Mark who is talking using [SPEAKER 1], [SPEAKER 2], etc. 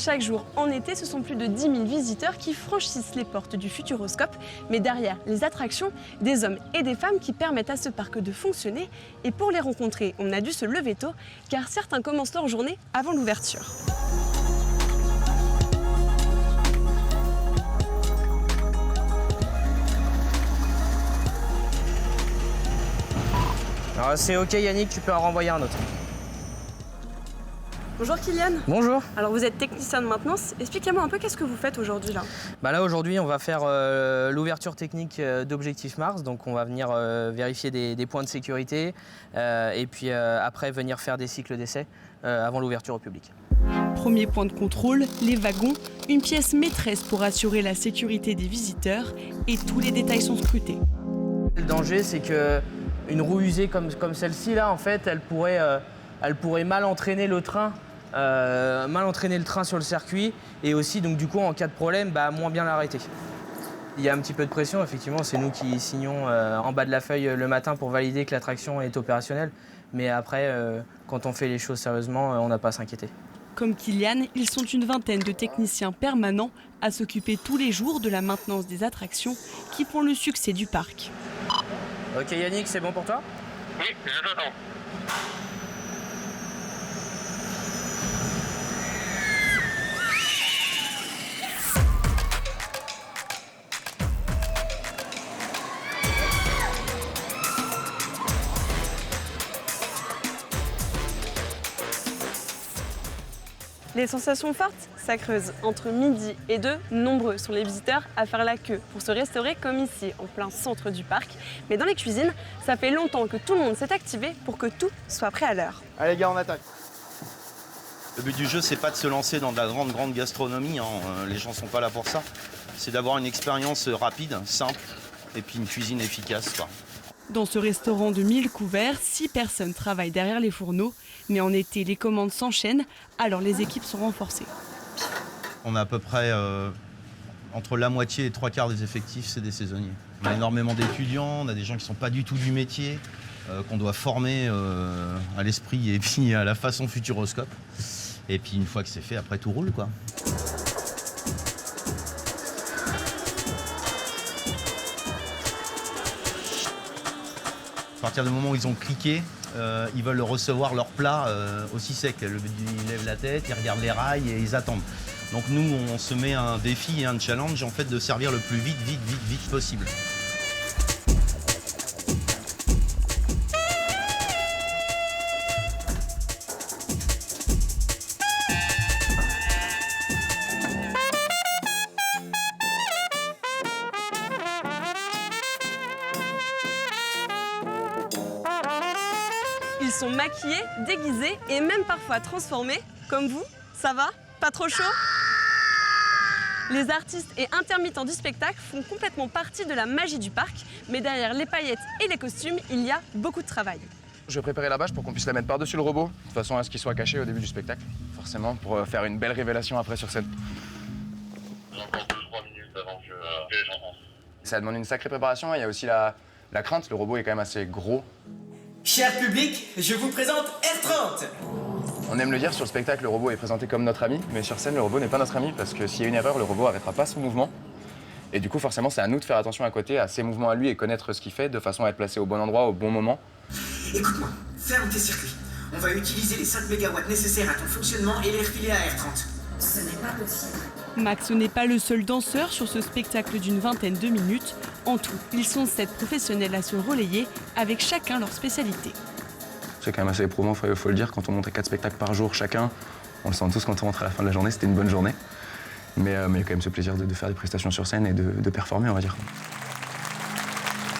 [SPEAKER 1] Chaque jour en été, ce sont plus de 10 000 visiteurs qui franchissent les portes du Futuroscope. Mais derrière les attractions, des hommes et des femmes qui permettent à ce parc de fonctionner. Et pour les rencontrer, on a dû se lever tôt, car certains commencent leur journée avant l'ouverture.
[SPEAKER 2] Alors c'est ok Yannick, tu peux en renvoyer un autre.
[SPEAKER 1] Bonjour Kylian.
[SPEAKER 2] Bonjour.
[SPEAKER 1] Alors vous êtes technicien de maintenance, expliquez-moi un peu qu'est-ce que vous faites aujourd'hui là.
[SPEAKER 2] Là aujourd'hui on va faire l'ouverture technique d'Objectif Mars, donc on va venir vérifier des points de sécurité et puis après venir faire des cycles d'essai avant l'ouverture au public.
[SPEAKER 1] Premier point de contrôle, les wagons, une pièce maîtresse pour assurer la sécurité des visiteurs et tous les détails sont scrutés.
[SPEAKER 2] Le danger c'est que une roue usée comme celle-ci là en fait elle pourrait mal entraîner le train. Le train sur le circuit et aussi donc du coup en cas de problème moins bien l'arrêter. Il y a un petit peu de pression, effectivement, c'est nous qui signons en bas de la feuille le matin pour valider que l'attraction est opérationnelle. Mais après, quand on fait les choses sérieusement, on n'a pas à s'inquiéter.
[SPEAKER 1] Comme Kylian, ils sont une vingtaine de techniciens permanents à s'occuper tous les jours de la maintenance des attractions qui font le succès du parc.
[SPEAKER 2] Ok Yannick, c'est bon pour toi?
[SPEAKER 3] Oui, je t'entends.
[SPEAKER 1] Les sensations fortes, ça creuse. Entre midi et 2, nombreux sont les visiteurs à faire la queue pour se restaurer comme ici, en plein centre du parc. Mais dans les cuisines, ça fait longtemps que tout le monde s'est activé pour que tout soit prêt à l'heure.
[SPEAKER 4] Allez les gars, on attaque.
[SPEAKER 5] Le but du jeu, c'est pas de se lancer dans de la grande gastronomie, hein. Les gens sont pas là pour ça. C'est d'avoir une expérience rapide, simple, et puis une cuisine efficace, quoi.
[SPEAKER 1] Dans ce restaurant de 1000 couverts, 6 personnes travaillent derrière les fourneaux. Mais en été, les commandes s'enchaînent, alors les équipes sont renforcées.
[SPEAKER 5] On a à peu près entre la moitié et 3/4 des effectifs, c'est des saisonniers. On a énormément d'étudiants, on a des gens qui ne sont pas du tout du métier, qu'on doit former à l'esprit et puis à la façon Futuroscope. Et puis une fois que c'est fait, après tout roule, quoi. À partir du moment où ils ont cliqué, ils veulent recevoir leur plat aussi sec. Ils lèvent la tête, ils regardent les rails et ils attendent. Donc nous, on se met un défi et un challenge en fait de servir le plus vite possible.
[SPEAKER 1] Ils sont maquillés, déguisés et même parfois transformés. Comme vous, ça va? Pas trop chaud? Les artistes et intermittents du spectacle font complètement partie de la magie du parc. Mais derrière les paillettes et les costumes, il y a beaucoup de travail.
[SPEAKER 6] Je vais préparer la bâche pour qu'on puisse la mettre par-dessus le robot, de façon à ce qu'il soit caché au début du spectacle. Forcément, pour faire une belle révélation après sur scène.
[SPEAKER 3] J'ai encore 2-3 minutes avant que les gens rentrent.
[SPEAKER 6] Ça demande une sacrée préparation. Il y a aussi la crainte, le robot est quand même assez gros.
[SPEAKER 7] Cher public, je vous présente R30.
[SPEAKER 6] On aime le dire, sur le spectacle, le robot est présenté comme notre ami, mais sur scène, le robot n'est pas notre ami, parce que s'il y a une erreur, le robot n'arrêtera pas son mouvement. Et du coup, forcément, c'est à nous de faire attention à côté, à ses mouvements à lui et connaître ce qu'il fait, de façon à être placé au bon endroit, au bon moment.
[SPEAKER 7] Écoute-moi, ferme tes circuits. On va utiliser les 5 mégawatts nécessaires à ton fonctionnement et les refiler à R30. Ce n'est pas possible.
[SPEAKER 1] Max n'est pas le seul danseur sur ce spectacle d'une vingtaine de minutes. En tout, ils sont 7 professionnels à se relayer, avec chacun leur spécialité.
[SPEAKER 6] C'est quand même assez éprouvant, faut le dire, quand on monte 4 spectacles par jour chacun. On le sent tous quand on rentre à la fin de la journée, c'était une bonne journée. Mais il y a quand même ce plaisir de faire des prestations sur scène et de performer, on va dire.